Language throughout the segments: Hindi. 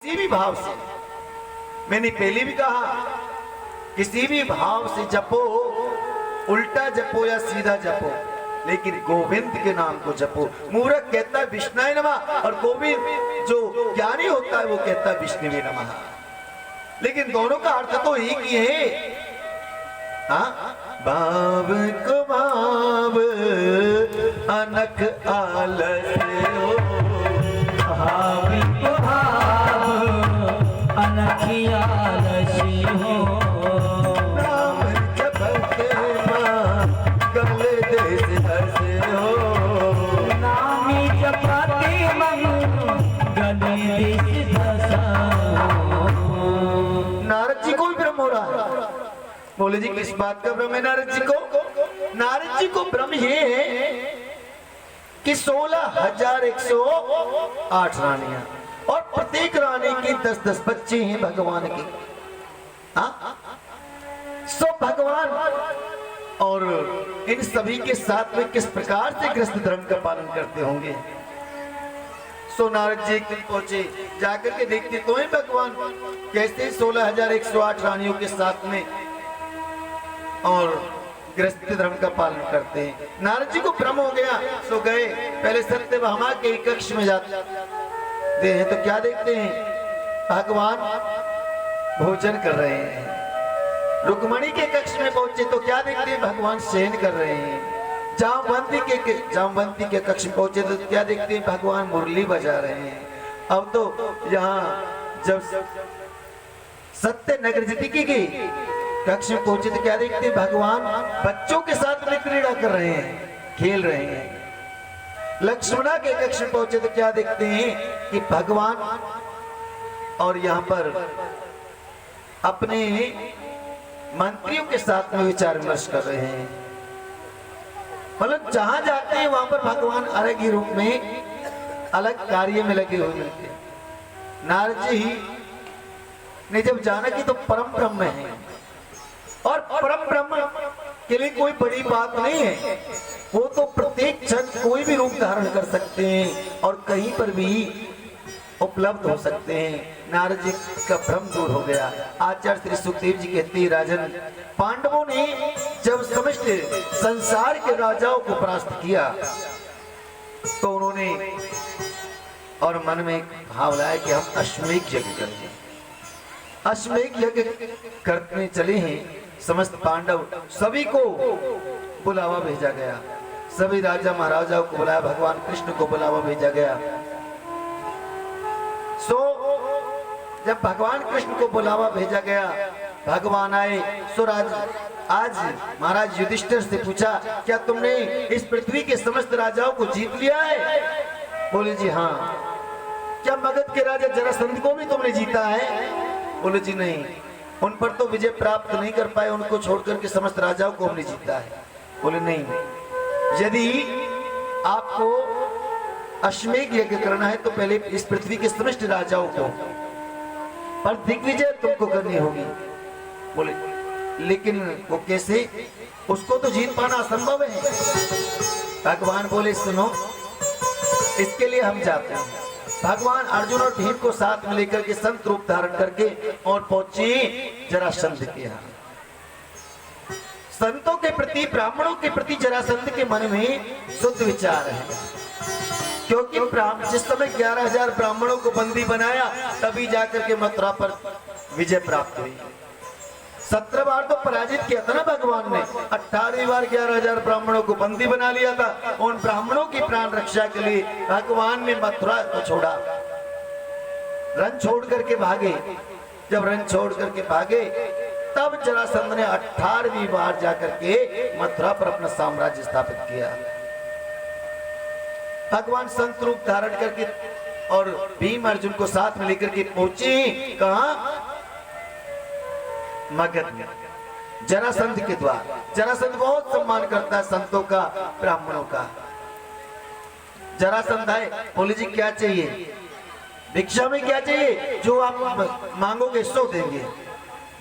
किसी भी भाव से, मैंने पहले भी कहा, किसी भी भाव से जपो, उल्टा जपो या सीधा जपो, लेकिन गोविंद के नाम को जपो। मूर्ख कहता है विष्णाय नमः और गोविंद जो ज्ञानी होता है वो कहता है विष्णुवे नमः, लेकिन दोनों का अर्थ तो एक ही है। हाँ, भाव को भाव अनख आलस हो, भाव को भाव अनखी आलसी हो, नाम जपते मां कमले देश हसे हो, नाम जपते मन गले देश धसा हो। नारद जी को भी भ्रम हो रहा है। बोले जी किस बात का भ्रम है नारद जी को? नारद जी को भ्रम ये है कि 16,108 रानियां और प्रत्येक रानी के 10-10 बच्चे हैं भगवान के। हाँ? सब भगवान और इन सभी के साथ में किस प्रकार से गृहस्थ धर्म का पालन करते होंगे। सो नारद जी एक दिन पहुंचे, जाकर के देखते तो है भगवान कैसे 16,108 रानियों के साथ में और गृहस्थ धर्म का पालन करते हैं। नारद जी को भ्रम हो गया, सो गए पहले सत्यभामा के कक्ष में जाते हैं तो क्या देखते हैं, भगवान भोजन कर रहे हैं। रुक्मणी के कक्ष में पहुंचे तो क्या देखते हैं, भगवान शयन कर रहे हैं। जामवंती के कक्ष में पहुंचे तो क्या देखते हैं, भगवान मुरली बजा रहे हैं। अब तो यहाँ जब सत्य नगर जी की कक्ष में पहुंचे तो क्या देखते हैं, भगवान बच्चों के साथ में क्रीड़ा कर रहे हैं, खेल रहे हैं। लक्ष्मणा के कक्ष में पहुंचे तो क्या देखते हैं कि भगवान और यहाँ पर अपने मंत्रियों के साथ में विचार विमर्श कर रहे हैं। मतलब जहां जाते हैं वहां पर भगवान अलग ही रूप में अलग कार्य में लगे हुए मिलते हैं। नारद जी ने जब जाना कि तो परम ब्रह्म है और परम ब्रह्म के लिए कोई बड़ी बात नहीं है, वो तो प्रत्येक क्षण कोई भी रूप धारण कर सकते हैं और कहीं पर भी उपलब्ध हो सकते हैं। नारद जी का भ्रम दूर हो गया। आचार्य श्री सुखदेव जी कहते हैं, राजन पांडवों ने जब समस्त संसार के राजाओं को परास्त किया तो उन्होंने और मन में एक भाव लाया कि हम अश्वमेध यज्ञ करेंगे। अश्वमेध यज्ञ करने चले हैं। समस्त पांडव सभी को बुलावा भेजा गया, सभी राजा महाराजाओं को बुलाया, भगवान कृष्ण को बुलावा भेजा गया। सो जब भगवान कृष्ण को बुलावा भेजा गया, भगवान आए। सो आज महाराज युधिष्ठिर से पूछा, क्या तुमने इस पृथ्वी के समस्त राजाओं को जीत लिया है? बोले जी हाँ। क्या मगध के राजा जरासंध को भी तुमने जीता है? बोले जी नहीं, उन पर तो विजय प्राप्त नहीं कर पाए, उनको छोड़कर के समस्त राजाओं को हमने जीता है। बोले नहीं, यदि आपको अश्वमेध यज्ञ करना है तो पहले इस पृथ्वी के समस्त राजाओं को पर दिग्विजय तुमको करनी होगी। बोले लेकिन वो कैसे? उसको तो जीत पाना असंभव है। भगवान बोले सुनो, इसके लिए हम जाते हैं। भगवान अर्जुन और भीम को साथ में लेकर के संत रूप धारण करके और पहुंचे जरासंध के यहाँ। संतों के प्रति, ब्राह्मणों के प्रति जरासंध के मन में शुद्ध विचार है, क्योंकि जिस समय 11,000 ब्राह्मणों को बंदी बनाया तभी जाकर के मथुरा पर विजय प्राप्त हुई। 17 बार तो पराजित किया था ना भगवान ने, 18वीं बार 11,000 ब्राह्मणों को बंदी बना लिया था। उन ब्राह्मणों की प्राण रक्षा के लिए भगवान ने मथुरा को छोड़ा, रन छोड़ करके भागे। जब रन छोड़ करके भागे तब जरासंध ने 18वीं बार जाकर के मथुरा पर अपना साम्राज्य स्थापित किया। भगवान संत रूप धारण करके और भीम अर्जुन को साथ में लेकर के पहुंचे कहां? मगध में, जरासंध के द्वार। जरासंध बहुत सम्मान करता है संतों का, ब्राह्मणों का। जरासंध आए, बोले जी क्या चाहिए? भिक्षा में क्या चाहिए? जो आप मांगोगे सो देंगे।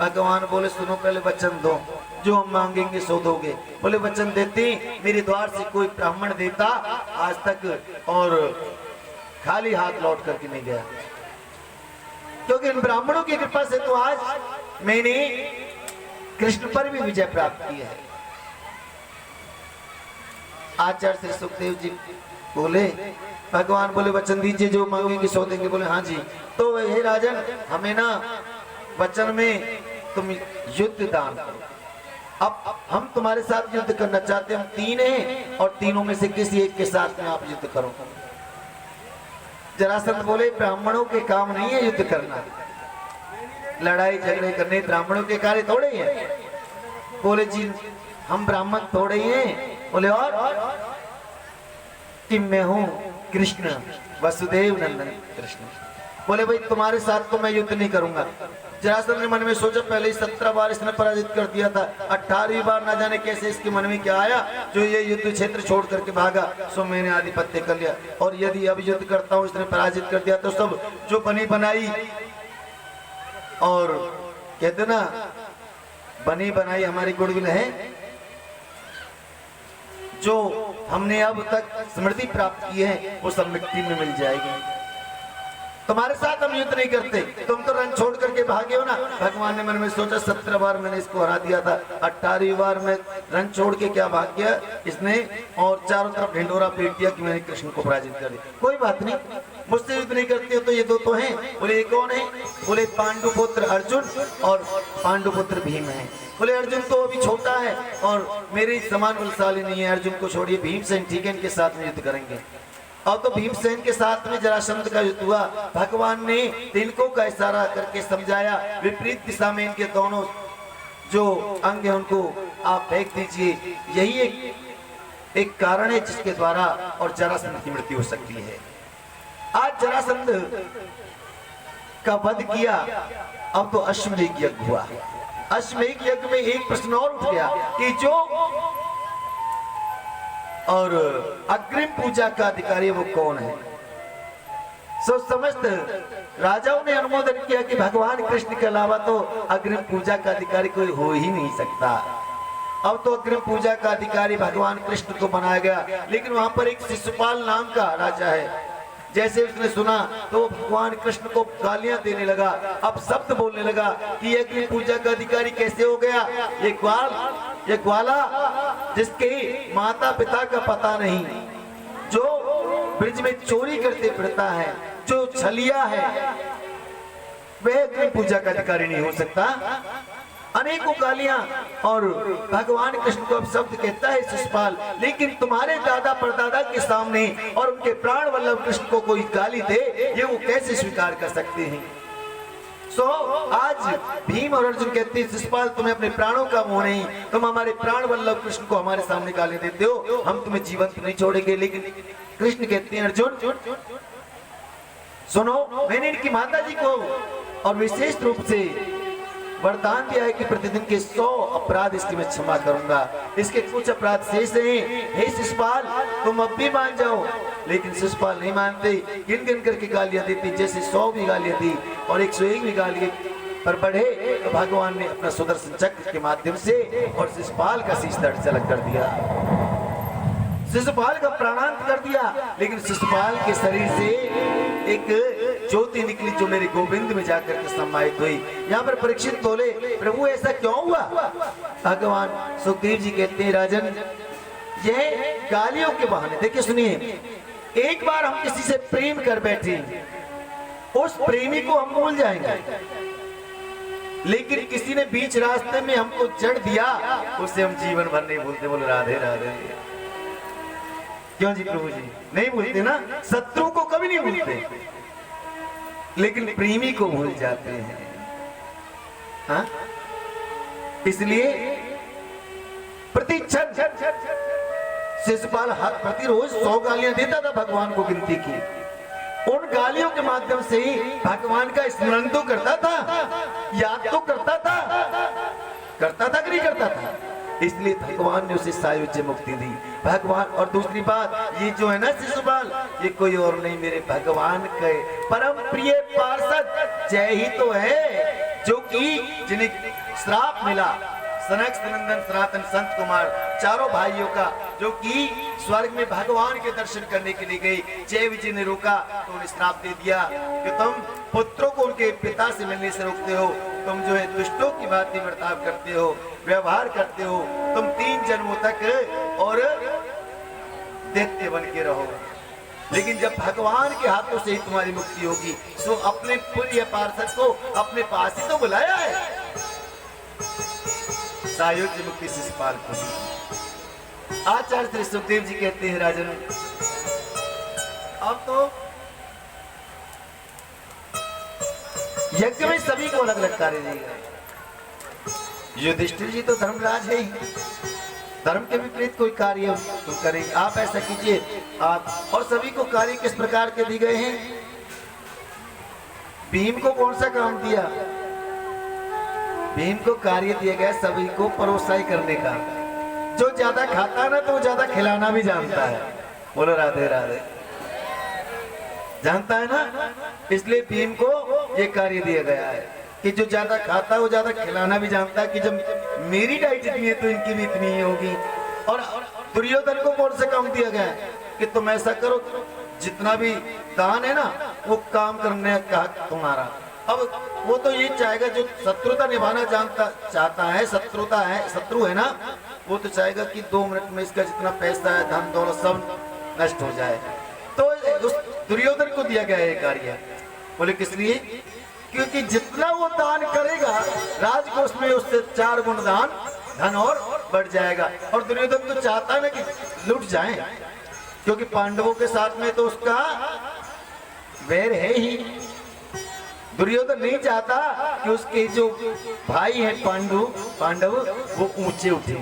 भगवान बोले सुनो, पहले वचन दो, जो हम मांगेंगे सो दोगे। बोले वचन देते, मेरे द्वार से कोई ब्राह्मण देता आज तक और खाली हाथ लौट करके नहीं गया। क्योंकि इन ब्राह्मणों की कृपा से तो आज मैंने कृष्ण पर भी विजय प्राप्त की है। आचार्य श्री सुखदेव जी बोले, भगवान बोले वचन दीजिए जो मांगेंगे सो देंगे। बोले हाँ जी। तो हे राजन, हमें ना वचन में तुम युद्ध दान करो। अब हम तुम्हारे साथ युद्ध करना चाहते हैं, हम 3 हैं और तीनों में से किसी एक के साथ में आप युद्ध करो। जरासंध बोले ब्राह्मणों के काम नहीं है युद्ध करना, लड़ाई झगड़े करने ब्राह्मणों के कार्य थोड़े ही है। बोले जी हम ब्राह्मण थोड़े ही हैं। बोले और कि मैं हूं कृष्ण, वसुदेव नंदन कृष्ण। बोले भाई तुम्हारे साथ तो मैं युद्ध नहीं करूंगा। जरासंध ने मन में सोचा, पहले 17 बार इसने पराजित कर दिया था, 18वीं बार ना जाने कैसे इसके मन में क्या आया जो ये युद्ध क्षेत्र छोड़ करके भागा। सो मैंने आधिपत्य कर लिया, और यदि अब युद्ध करता हूँ इसने पराजित कर दिया तो सब जो बनी बनाई, और कहते ना बनी बनाई हमारी गुडविल है, जो हमने अब तक स्मृति प्राप्त की है वो सब मिट्टी में मिल जाएगी। तुम्हारे साथ हम युद्ध नहीं करते, तुम तो रन छोड़ करके भागे हो ना। भगवान ने मन में सोचा 17 बार मैंने इसको हरा दिया था, 18वीं बार में रन छोड़ के क्या भाग गया इसने, और चारों तरफ ढिंडोरा पीट दिया कि मैंने कृष्ण को पराजित कर दिया। कोई बात नहीं, मुझसे युद्ध नहीं करते हो तो ये दो तो हैं। बोले ये कौन है? बोले पांडु पुत्र अर्जुन और पांडु पुत्र भीम है। बोले अर्जुन तो अभी छोटा है और मेरे समान बलशाली नहीं है, अर्जुन को छोड़िए, भीमसेन ठीक है इनके साथ में युद्ध करेंगे। और तो भीमसेन के साथ में जरासंध का युद्ध हुआ। भगवान ने तिनकों का इशारा करके समझाया, विपरीत दिशा में इनके दोनों जो अंग है उनको आप फेंक दीजिए। यही एक कारण है जिसके द्वारा और जरासंध की मृत्यु हो सकती है। आज जरासंध का वध किया, अब तो अश्वमेध यज्ञ हुआ। अश्वमेध यज्ञ में एक प्रश्न और उठ गया कि जो और अग्रिम पूजा का अधिकारी वो कौन है। सो समस्त राजाओं ने अनुमोदन किया कि भगवान कृष्ण के अलावा तो अग्रिम पूजा का अधिकारी कोई हो ही नहीं सकता। अब तो अग्रिम पूजा का अधिकारी भगवान कृष्ण को बनाया गया, लेकिन वहां पर एक शिशुपाल नाम का राजा है। जैसे उसने सुना तो भगवान कृष्ण को गालियां देने लगा, अब शब्द बोलने लगा कि अग्नि पूजा का अधिकारी कैसे हो गया। ये ग्वाला जिसके माता पिता का पता नहीं, जो ब्रिज में चोरी करते फिरता है, जो छलिया है, वह अग्नि पूजा का अधिकारी नहीं हो सकता। अनेकों गालियां, और भगवान कृष्ण को अब शब्द कहता है शिशुपाल, लेकिन तुम्हारे दादा परदादा के सामने और उनके प्राण वल्लभ कृष्ण को कोई गाली दे, ये वो कैसे स्वीकार कर सकते हैं। सो आज भीम और अर्जुन कहते हैं शिशुपाल तुम्हें अपने प्राणों का मोह नहीं, तुम हमारे प्राण वल्लभ कृष्ण को हमारे सामने गाली देते हो, हम तुम्हें जीवंत नहीं छोड़ेंगे। लेकिन कृष्ण कहते हैं अर्जुन सुनो, मैंने इनकी माता जी को और विशेष रूप से वरदान दिया है कि प्रतिदिन के 100 अपराध इसके मैं क्षमा करूंगा, इसके कुछ अपराध शेष हैं। हे शिशुपाल तुम अब भी मान जाओ। लेकिन शिशुपाल नहीं मानते, गिन गिन करके गालियां देती, जैसे 100 भी गालियां दी और 101 भी गालियां पर बढ़े तो भगवान ने अपना सुदर्शन चक्र के माध्यम से और शिशुपाल का शीश धड़ से अलग कर दिया, शिशुपाल का प्राणांत कर दिया। लेकिन शिशुपाल के शरीर से एक ज्योति निकली जो मेरे गोविंद में जाकर के समाहित हुई। यहाँ पर परीक्षित बोले प्रभु ऐसा क्यों हुआ। भगवान सुखदेव जी कहते हैं राजन यह गालियों के बहाने, देखिए सुनिए, एक बार हम किसी से प्रेम कर बैठे, उस प्रेमी को हम भूल जाएंगे, लेकिन किसी ने बीच रास्ते में हमको जड़ दिया, उसे हम जीवन भर नहीं भूलते। बोले राधे राधे। क्यों जी प्रभु जी, नहीं भूलते ना, शत्रु को कभी नहीं भूलते, लेकिन प्रेमी को भूल जाते हैं। हाँ? इसलिए प्रति क्षण शिशुपाल प्रति रोज 100 गालियां देता था भगवान को गिनती की। उन गालियों के माध्यम से ही भगवान का स्मरण तो करता था, याद तो करता था कि नहीं करता था। इसलिए भगवान ने उसे सायुज्य मुक्ति दी। भगवान, और दूसरी बात ये जो है ना शिशुपाल, ये कोई और नहीं मेरे भगवान के परम प्रिय पार्षद जय ही तो है, जो कि जिन्हें श्राप मिला, सनक सनंदन सनातन संत कुमार चारों भाइयों का, जो कि स्वर्ग में भगवान के दर्शन करने के लिए गए। जय विजय ने रोका तो उन्हें श्राप दे दिया कि तुम पुत्रों को उनके पिता से मिलने से रोकते हो, तुम जो है दुष्टों की भांति बर्ताव करते हो, व्यवहार करते हो, तुम 3 जन्मों तक और दैत्य बन के रहो। लेकिन जब भगवान के हाथों से ही तुम्हारी मुक्ति होगी, सो अपने प्रिय पार्षद को अपने पास ही तो बुलाया है। सायुज्य मुक्ति शिष्यपाल को आचार्य श्री सुखदेव जी कहते हैं, राजन अब तो यज्ञ में सभी को अलग अलग कार्य दिए गए। युधिष्ठिर जी तो धर्मराज है ही, धर्म के विपरीत कोई कार्य तुम करेंगे, आप ऐसा कीजिए आप। और सभी को कार्य किस प्रकार के दिए गए हैं? भीम को कौन सा काम दिया? भीम को कार्य दिया गया सभी को परोसाई करने का। जो ज्यादा खाता है ना तो वो ज्यादा खिलाना भी जानता है। बोलो राधे राधे, जानता है ना, इसलिए भीम को ये कार्य दिया गया है कि जो ज्यादा खाता है वो ज्यादा खिलाना भी जानता है कि जब मेरी डाइट इतनी है तो इनकी भी इतनी ही होगी। और दुर्योधन को कौन सा काम दिया गया है कि तुम ऐसा करो, जितना भी दान है ना वो काम करने का तुम्हारा। अब वो तो ये चाहेगा जो शत्रुता निभाना चाहता है, शत्रु है ना, वो तो चाहेगा कि 2 मिनट में इसका जितना पैसा है, धन दौलत सब नष्ट हो जाए। तो उस दुर्योधन को दिया गया है कार्य। बोले किस लिए? क्योंकि जितना वो दान करेगा राजकोष में उससे 4 गुण दान धन और बढ़ जाएगा। और दुर्योधन तो चाहता है ना कि लुट जाए, क्योंकि पांडवों के साथ में तो उसका वैर है ही। दुर्योधन नहीं चाहता कि उसके जो भाई हैं पांडव वो ऊंचे उठे।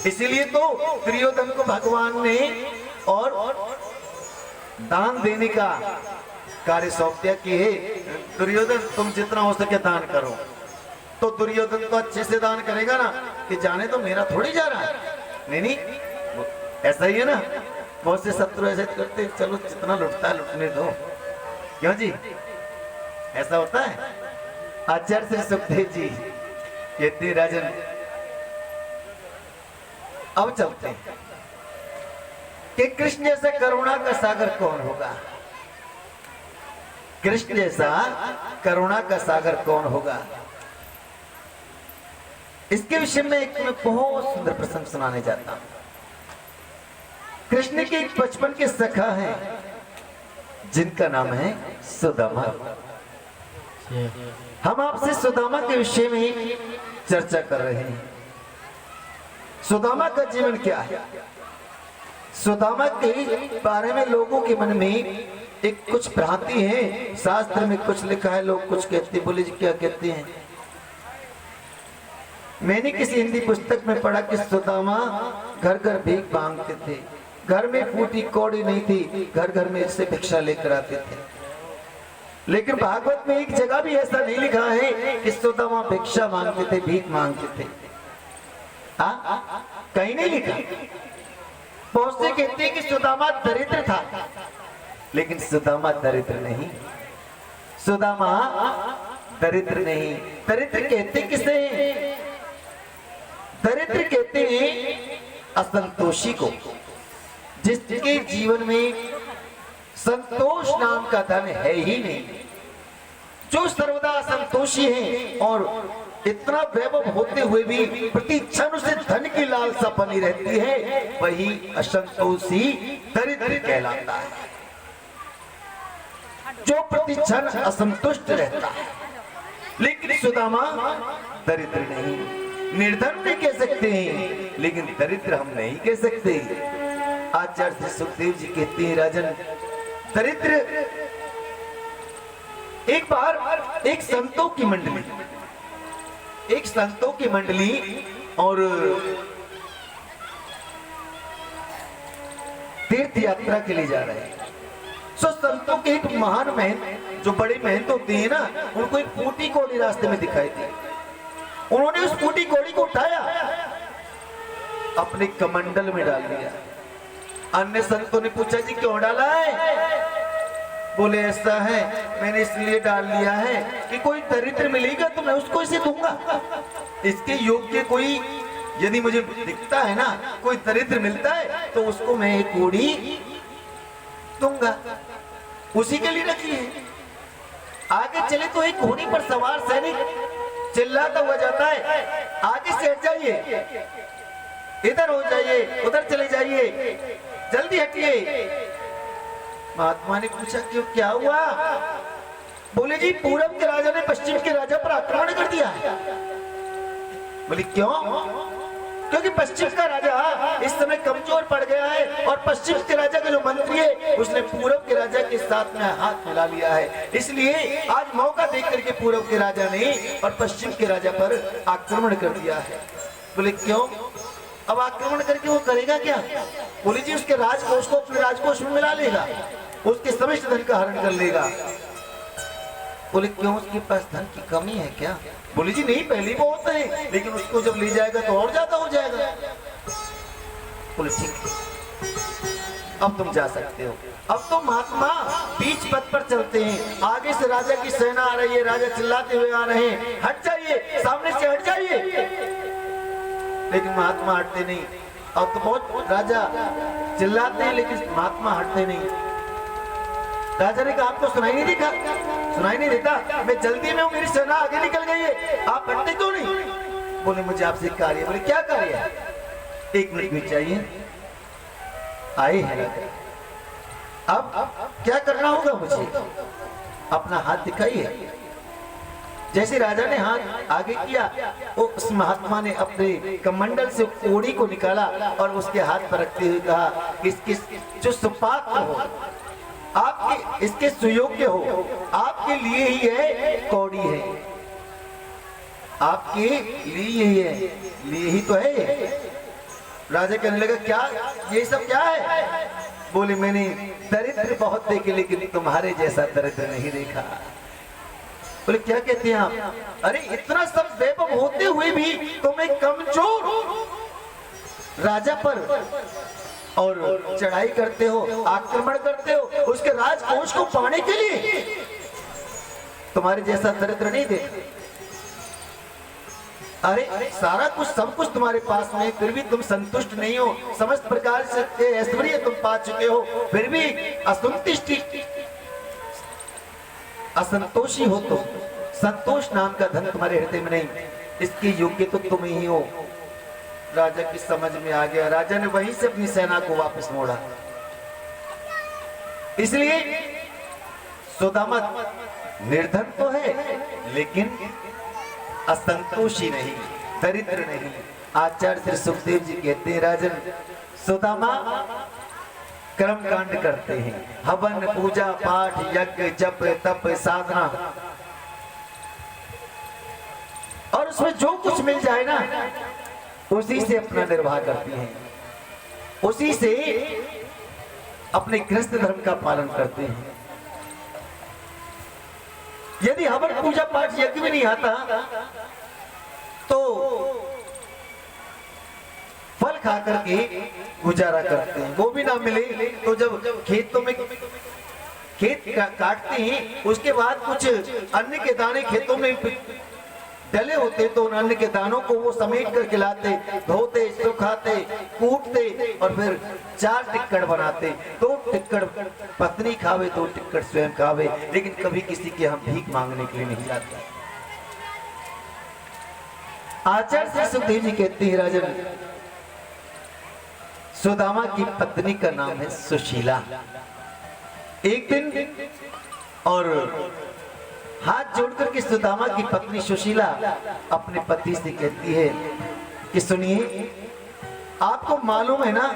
इसीलिए तो दुर्योधन को भगवान ने और दान देने का कार्य सौंप दिया कि हे दुर्योधन तुम जितना हो सके दान करो। तो दुर्योधन तो अच्छे से दान करेगा ना कि जाने तो मेरा थोड़ी जा रहा है। नहीं ऐसा ही है ना, बहुत से शत्रु ऐसे करते, चलो जितना लुटता है लुटने दो, क्यों जी? ऐसा होता है। आचार्य श्री सुखदेव जी कहते राजन अब चलते हैं कि कृष्ण जैसा करुणा का सागर कौन होगा? कृष्ण जैसा करुणा का सागर कौन होगा? इसके विषय में एक मैं बहुत सुंदर प्रसंग सुनाने जाता हूं। कृष्ण के एक बचपन के सखा हैं जिनका नाम है सुदामा। हम आपसे सुदामा के विषय में चर्चा कर रहे हैं। सुदामा का जीवन क्या है? सुदामा के बारे में लोगों के मन में एक कुछ भ्रांति है। शास्त्र में कुछ लिखा है, लोग कुछ कहते, बोले जी क्या कहते हैं? मैंने किसी हिंदी पुस्तक में पढ़ा कि सुदामा घर घर भीख मांगते थे, घर में फूटी कौड़ी नहीं थी, घर घर में इससे भिक्षा लेकर आते थे। लेकिन भागवत में एक जगह भी ऐसा नहीं लिखा है कि सुदामा भिक्षा मांगते थे, भीख मांगते थे। कहीं नहीं लिखा। बहुत से कहते हैं कि सुदामा दरिद्र था, लेकिन सुदामा दरिद्र नहीं। सुदामा दरिद्र नहीं। दरिद्र कहते किसे? दरिद्र कहते हैं असंतोषी को, जिसके जीवन में संतोष नाम का धन है ही नहीं, जो सर्वदा असंतोषी है और इतना वैभव होते हुए भी प्रति क्षण उसे धन की लालसा बनी रहती है, वही असंतोषी दरिद्र कहलाता है। जो प्रति क्षण असंतुष्ट रहता है। लेकिन सुदामा दरिद्र नहीं। निर्धन भी कह सकते हैं, लेकिन दरिद्र हम नहीं कह सकते। आचार्य सुखदेव जी कहते हैं राजन, दरिद्र एक बार एक संतों की मंडली और तीर्थ यात्रा के लिए जा रहे हैं। सो संतों के एक महान महंत, जो बड़े महंत होते हैं ना, उनको एक फूटी कौड़ी रास्ते में दिखाई दी। उन्होंने उस फूटी कौड़ी को उठाया, अपने कमंडल में डाल दिया। अन्य संतों ने पूछा जी क्यों डाला है? बोले ऐसा है, मैंने इसलिए डाल लिया है कि कोई दरिद्र मिलेगा तो मैं उसको इसे दूंगा। इसके योग्य कोई यदि मुझे दिखता है ना, कोई दरिद्र मिलता है तो उसको मैं एक कोड़ी दूंगा, उसी के लिए रखी है। आगे चले तो एक घोड़ी पर सवार सैनिक चिल्लाता हुआ जाता है, आगे से हट जाइए, इधर हो जाइए, उधर चले जाइए, जल्दी हटिए। महात्मा ने पूछा क्यों, क्या हुआ? बोले जी पूरब के राजा ने पश्चिम के राजा पर आक्रमण कर दिया है। बोले क्यों? क्योंकि पश्चिम का राजा इस समय कमजोर पड़ गया है और पश्चिम के राजा का जो मंत्री है उसने पूरब के राजा के साथ में हाथ मिला लिया है, इसलिए आज मौका देख करके पूरब के राजा ने और पश्चिम के राजा पर आक्रमण कर दिया है। बोले क्यों? अब आक्रमण करके वो करेगा क्या? बोले जी उसके राजकोष को अपने राजकोष में मिला लेगा, उसके समस्त धन का हरण कर लेगा। बोले क्यों, उसके पास धन की कमी है क्या? बोले जी नहीं, पहले बहुत है, लेकिन उसको जब ले जाएगा तो और ज्यादा हो जाएगा। बोले ठीक है, अब तुम जा सकते हो। अब तो महात्मा बीच पथ पर चलते हैं, आगे से राजा की सेना आ रही है, राजा चिल्लाते हुए आ रहे हैं, हट जाइए, सामने से हट जाइए, लेकिन महात्मा हटते नहीं। अब तो बहुत राजा चिल्लाते हैं लेकिन महात्मा हटते नहीं। राजा ने कहा आपको सुनाई नहीं देखा, सुनाई नहीं देता, मैं जल्दी में हूँ, मेरी सेना आगे निकल गई है, आप हटते क्यों नहीं? बोले मुझे आपसे कार्य। बोले क्या कार्य है? 1 मिनट में चाहिए। आए हैं, अब क्या करना होगा मुझे? अपना हाथ दिखाइए। जैसे राजा ने हाथ आगे किया, उस महात्मा ने अपने कमंडल से कोड़ी को निकाला और उसके हाथ पर रखते हुए कहा कि जो सुपात्र हो, आपके इसके सुयोग्य हो, आपके लिए ही है कौड़ी है, आपके लिए ही है, लिए ही तो है। राजा कहने लगा क्या ये सब क्या है? बोले मैंने दरिद्र बहुत देखे लेकिन तुम्हारे जैसा दरिद्र नहीं देखा। बोले क्या कहते हैं आप? अरे इतना सब वैभव होते हुए भी तुम एक कमजोर राजा पर और चढ़ाई करते हो, आक्रमण करते हो, उसके राजकोष को पाने के लिए। तुम्हारे जैसा दरिद्र नहीं देखा। अरे सारा कुछ सब कुछ तुम्हारे पास में, फिर भी तुम संतुष्ट नहीं हो, समस्त प्रकार से ऐश्वर्य तुम पा चुके हो, फिर भी असंतुष्टि असंतोषी हो। तो संतोष नाम का धन तुम्हारे हृदय में नहीं, इसके योग्य तो तुम ही हो। राजा की समझ में आ गया, राजा ने वहीं से अपनी सेना को वापस मोड़ा। इसलिए सुदामा निर्धन तो है लेकिन असंतोषी नहीं, दरिद्र नहीं। आचार्य श्री सुखदेव जी कहते हैं राजन सुदामा कर्म कांड करते हैं, हवन पूजा पाठ यज्ञ जप तप साधना, और उसमें जो कुछ मिल जाए ना उसी से अपना निर्वाह करती हैं, उसी से अपने गृहस्थ धर्म का पालन करते हैं। यदि हवन पूजा पाठ यज्ञ में नहीं आता तो फल खा करके गुजारा करते हैं, वो भी ना मिले तो जब खेतों में खेत काटते हैं उसके बाद कुछ अन्न के दाने खेतों में डले होते तो उन अन्न के दानों को वो समेट करके लाते, धोते, सुखाते, कूटते और फिर 4 टिक्कड़ बनाते। 2 टिक्कड़ पत्नी खावे, 2 टिक्कड़ स्वयं खावे, लेकिन कभी किसी के हम भीख मांगने के लिए नहीं जाते। आचार्य श्री सुखदेव जी कहते हैं राजन सुदामा की पत्नी का नाम है सुशीला। एक दिन और हाथ जोड़कर के सुदामा की पत्नी सुशीला अपने पति से कहती है कि सुनिए, आपको मालूम है ना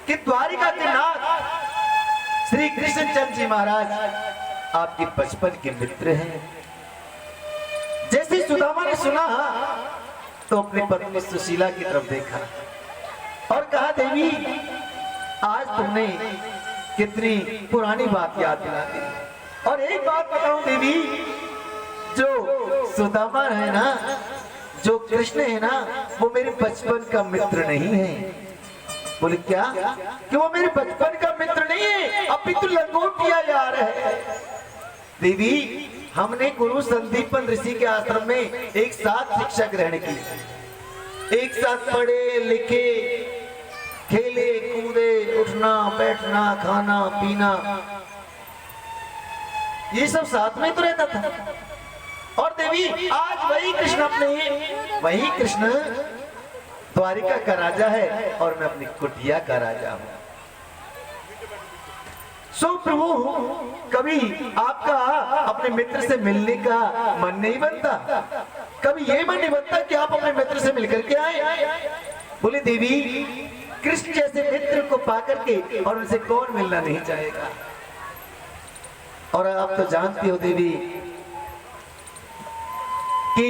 कि द्वारिका के नाथ श्री कृष्णचंद्र जी महाराज आपके बचपन के मित्र हैं। जैसे सुदामा ने सुना तो अपनी पत्नी सुशीला की तरफ देखा और कहा देवी आज तुमने कितनी पुरानी बात याद दिला दी। और एक बात बताऊं देवी, जो सुदामा है ना, जो कृष्ण है ना, वो मेरे बचपन का मित्र नहीं है। बोले क्या कि वो मेरे बचपन का मित्र नहीं है, अभी तो लंगोटिया यार है। देवी हमने गुरु संदीपन ऋषि के आश्रम में एक साथ शिक्षा ग्रहण की, एक साथ पढ़े लिखे, खेले कूदे, उठना बैठना, खाना पीना, ये सब साथ में तो रहता था। और देवी आज वही कृष्ण द्वारिका का राजा है और मैं अपनी कुटिया का राजा हूं। सो प्रभु कभी आपका अपने मित्र से मिलने का मन नहीं बनता, कभी ये मन नहीं बनता कि आप अपने मित्र से मिलकर के आए। बोले देवी कृष्ण जैसे मित्र को पाकर के और उनसे कौन मिलना नहीं चाहेगा। और आप तो जानती हो देवी कि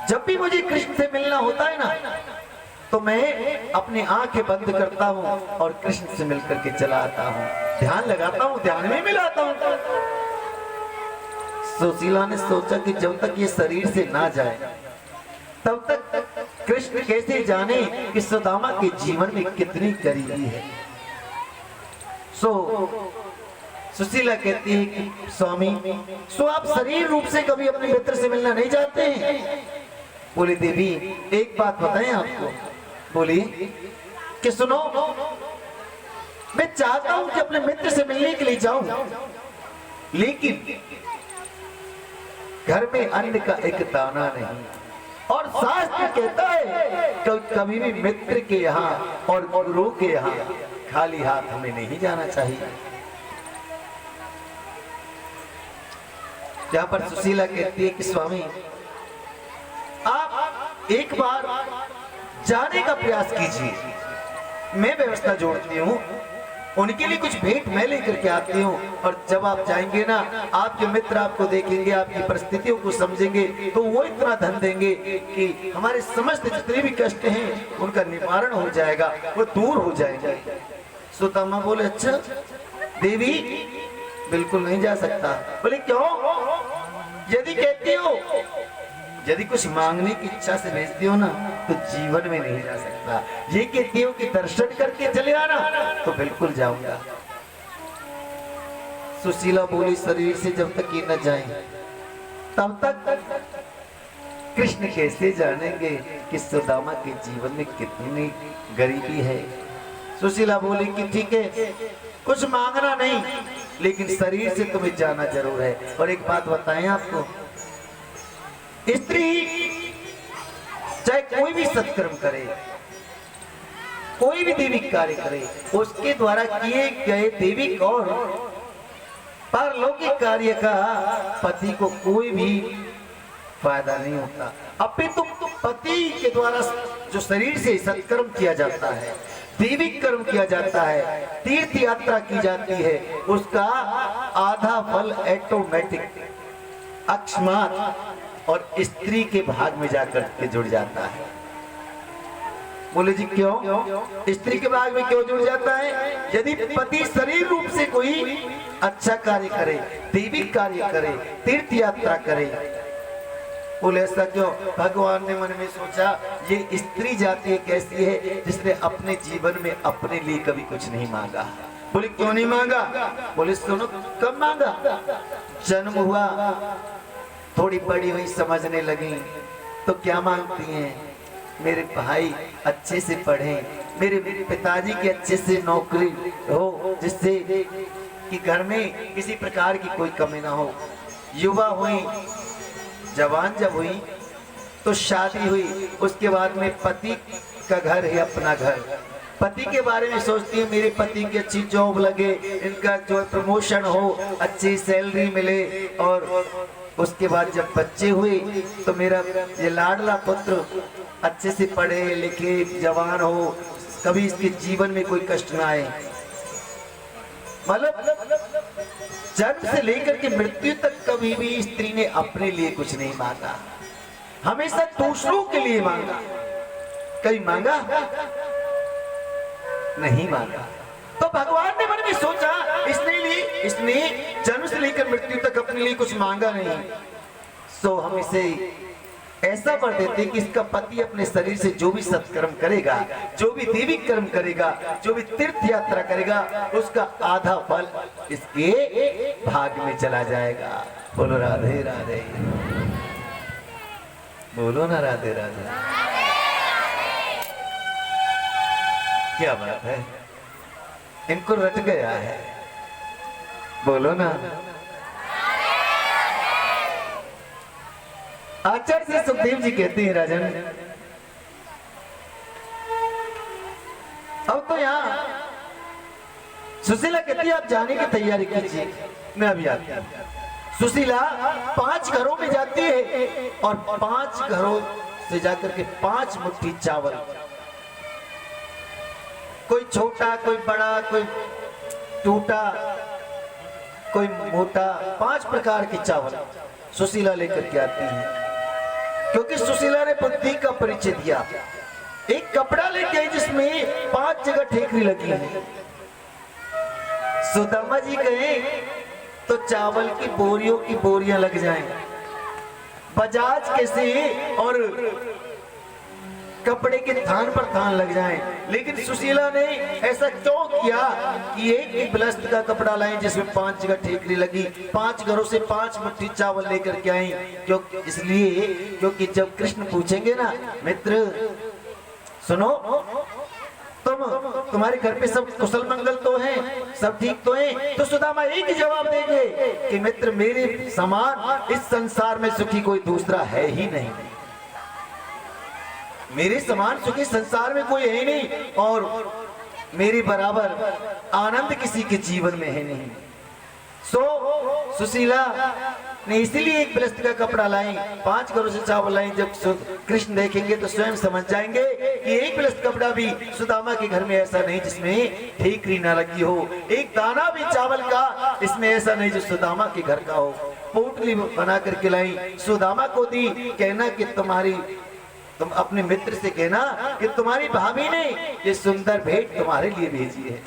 जब भी मुझे कृष्ण से मिलना होता है ना तो मैं अपनी आंखें बंद करता हूं और कृष्ण से मिलकर के चला आता हूं, ध्यान लगाता हूं, ध्यान में मिलाता हूं। सुशीला ने सोचा कि जब तक ये शरीर से ना जाए तब तक कृष्ण कैसे जाने कि सुदामा के जीवन में कितनी गरीबी है। सुशीला कहती है कि स्वामी आप शरीर रूप से कभी अपने मित्र से मिलना नहीं चाहते हैं। बोले देवी एक बात बताएं आपको। बोली कि सुनो, मैं चाहता हूं कि अपने मित्र से मिलने के लिए जाऊं, लेकिन घर में अन्न का एक दाना नहीं, और शास्त्र कहता है कि कभी भी मित्र के यहाँ और गुरु के यहाँ खाली हाथ हमें नहीं जाना चाहिए। यहाँ पर सुशीला कहती है कि स्वामी आप एक बार जाने का प्रयास कीजिए, मैं व्यवस्था जोड़ती हूँ, उनके लिए कुछ भेंट मैं लेकर के आती हूँ, और जब आप जाएंगे ना आपके मित्र आपको देखेंगे, आपकी परिस्थितियों को समझेंगे तो वो इतना धन देंगे कि हमारे समस्त जितने भी कष्ट हैं उनका निवारण हो जाएगा, वो दूर हो जाएंगे। सुदामा बोले अच्छा देवी बिल्कुल नहीं जा सकता। बोले क्यों? यदि कहती हो, यदि कुछ मांगने की इच्छा से भेजती हो ना तो जीवन में नहीं जा सकता। ये कहती हो कि दर्शन करके चले आना तो बिल्कुल जाऊंगा। सुशीला बोली शरीर से जब तक ये न जाए तब तक कृष्ण कैसे जानेंगे कि सुदामा के जीवन में कितनी गरीबी है। सुशीला बोली कि ठीक है कुछ मांगना नहीं, लेकिन शरीर से तुम्हें जाना जरूर है। और एक बात बताएं आपको, स्त्री चाहे कोई भी सत्कर्म करे, कोई भी दैविक कार्य करे, उसके द्वारा किए गए दैविक और पारलौकिक कार्य का पति को कोई भी फायदा नहीं होता। अपितु पति के द्वारा जो शरीर से सत्कर्म किया जाता है, दैविक कर्म किया जाता है, तीर्थ यात्रा की जाती है, उसका आधा फल ऑटोमेटिक अकस्मात और स्त्री के भाग में जाकर के जुड़ जाता है। बोले जी क्यों? स्त्री के भाग में क्यों जुड़ जाता है? यदि पति शरीर रूप से कोई अच्छा कार्य करे, दैविक कार्य करे, तीर्थ यात्रा करे, बोले ऐसा क्यों? भगवान ने मन में सोचा ये स्त्री जाति कैसी है जिसने अपने जीवन में अपने लिए कभी कुछ नहीं मांगा। बोले क्यों नहीं मांगा? बोले सुनो कब मांगा? जन्म हुआ, थोड़ी बड़ी हुई, समझने लगी तो क्या मांगती हैं? मेरे भाई अच्छे से पढ़े, मेरे पिताजी की अच्छे से नौकरी हो, जिससे कि घर में किसी प्रकार की कोई कमी ना हो। युवा हुई, जवान जब हुई तो शादी हुई, उसके बाद में पति का घर है अपना घर, पति के बारे में सोचती है मेरे पति की अच्छी जॉब लगे, इनका जो प्रमोशन हो, अच्छी सैलरी मिले, और उसके बाद जब बच्चे हुए तो मेरा ये लाडला पुत्र अच्छे से पढ़े लिखे जवान हो, कभी इसके जीवन में कोई कष्ट ना आए। मतलब जन्म से लेकर के मृत्यु तक कभी भी स्त्री ने अपने लिए कुछ नहीं मांगा, हमेशा दूसरों के लिए मांगा। कभी मांगा? नहीं मांगा। तो भगवान ने मन में सोचा इसने जन्म से लेकर मृत्यु तक अपने लिए कुछ मांगा नहीं, सो हम इसे ऐसा वर देते कि इसका पति अपने शरीर से जो भी सत्कर्म करेगा, जो भी देवी कर्म करेगा, जो भी तीर्थ यात्रा करेगा, उसका आधा फल इसके भाग में चला जाएगा। बोलो राधे राधे, बोलो ना राधे राधे। क्या बात है, इनको रट गया है, बोलो ना। आचार्य श्री सुखदेव जी कहते हैं राजन, अब तो यहाँ सुशीला कहती है आप जाने की तैयारी कीजिए, मैं अभी आती हूँ। सुशीला 5 घरों में जाती है और 5 घरों से जाकर के 5 मुट्ठी चावल, कोई छोटा, कोई बड़ा, कोई टूटा, कोई मोटा, 5 प्रकार के चावल सुशीला लेकर के आती है। क्योंकि सुशीला ने बुद्धि का परिचय दिया। एक कपड़ा लेके आई जिसमें 5 जगह ठेकरी लगी है। सुदामा जी गए तो चावल की बोरियों की बोरियां लग जाएं, बजाज कैसे और कपड़े के थान पर थान लग जाएं। लेकिन सुशीला ने ऐसा क्यों किया कि एक ब्लस्त का कपड़ा लाएं जिसमें 5 जगह ठेकरी लगी, 5 घरों से 5 मुट्ठी चावल लेकर के आई। क्यों? इसलिए क्योंकि जब कृष्ण पूछेंगे ना, मित्र सुनो, तुम्हारे घर पे सब कुशल मंगल तो है, सब ठीक तो है, तो सुदामा एक ही जवाब देंगे कि मित्र मेरे समान इस संसार में सुखी कोई दूसरा है ही नहीं, मेरे समान सुखी संसार में कोई है नहीं, और मेरे बराबर आनंद किसी के जीवन में है नहीं। सुशीला ने इसीलिए एक ब्लस्त का कपड़ा लाई, 5 घरों से चावल लाई। जब कृष्ण देखेंगे तो स्वयं समझ जाएंगे कि एक ब्लस्त कपड़ा भी सुदामा के घर में ऐसा नहीं जिसमें ठीकरी ना लगी हो, एक दाना भी चावल का इसमें ऐसा नहीं जो सुदामा के घर का हो। पोटली बना करके लाई, सुदामा को दी, कहना कि तुम अपने मित्र से कहना कि तुम्हारी भाभी ने ये सुंदर भेंट तुम्हारे लिए भेजी है।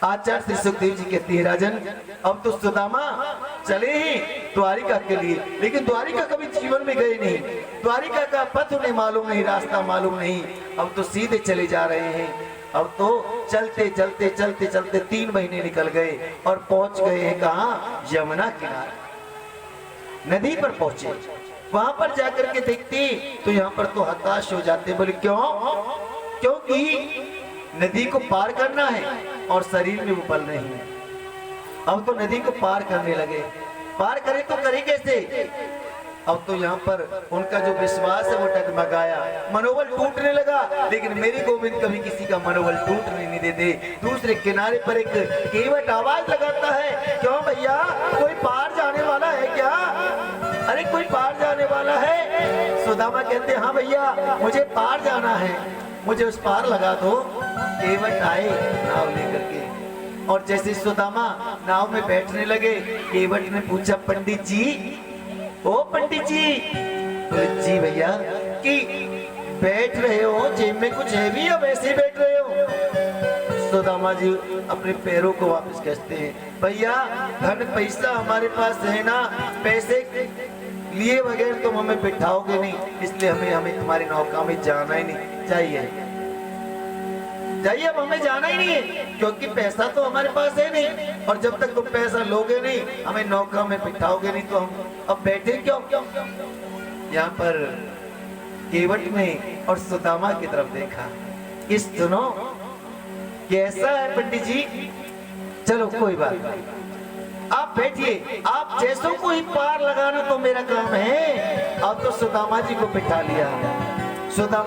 आचार्य श्री सुखदेव जी कहती है राजन, अब तो सुदामा चले ही द्वारिका के लिए, लेकिन द्वारिका कभी जीवन में गए नहीं, द्वारिका का पथ उन्हें मालूम नहीं, रास्ता मालूम नहीं। अब तो सीधे चले जा रहे हैं। अब तो चलते चलते चलते चलते 3 महीने निकल गए और पहुंच गए हैं कहाँ? यमुना किनारे, नदी पर पहुंचे। वहां पर जाकर के देखते तो यहाँ पर तो हताश हो जाते। बोले क्यों? क्योंकि नदी को पार करना है और शरीर में वो बल नहीं है। अब तो नदी को पार करने लगे, पार करे तो करे कैसे? अब तो यहाँ पर उनका जो विश्वास है वो डगमगाया, मनोबल टूटने लगा। लेकिन मेरे गोविंद कभी किसी का मनोबल टूटने नहीं देते। दूसरे किनारे पर एक केवट आवाज लगाता है, क्यों भैया कोई पार जाने वाला है क्या? अरे कोई पार जाने वाला है? सुदामा कहते हाँ भैया मुझे पार जाना है, मुझे उस पार लगा दो। केवट आए नाव लेकर के, और जैसे सुदामा नाव में बैठने लगे, केवट ने पूछा पंडित जी, ओ पंडित जी। बोले जी भैया, कि बैठ रहे हो, जेब में कुछ है भी या वैसे ही बैठ रहे हो? सुदामा जी अपने पैरों को वापस खींचते हैं, भैया धन पैसा हमारे पास है ना, पैसे लिए बगैर तुम हमें बिठाओगे नहीं, इसलिए हमें तुम्हारी नौका में जाना ही नहीं चाहिए। जाइए, अब हमें जाना ही नहीं है, क्योंकि पैसा तो हमारे पास है नहीं, और जब तक तुम पैसा लोगे नहीं, हमें नौका में बिठाओगे नहीं, तो हम अब बैठे क्यों? यहाँ पर केवट ने और सुदामा की तरफ देखा, इस सुनो कैसा है पंडित जी, चलो कोई बात नहीं, आप बैठिए, आप जैसों को ही पार लगाना तो मेरा काम है। अब तो सुदामा जी को बिठा लिया। सुदामा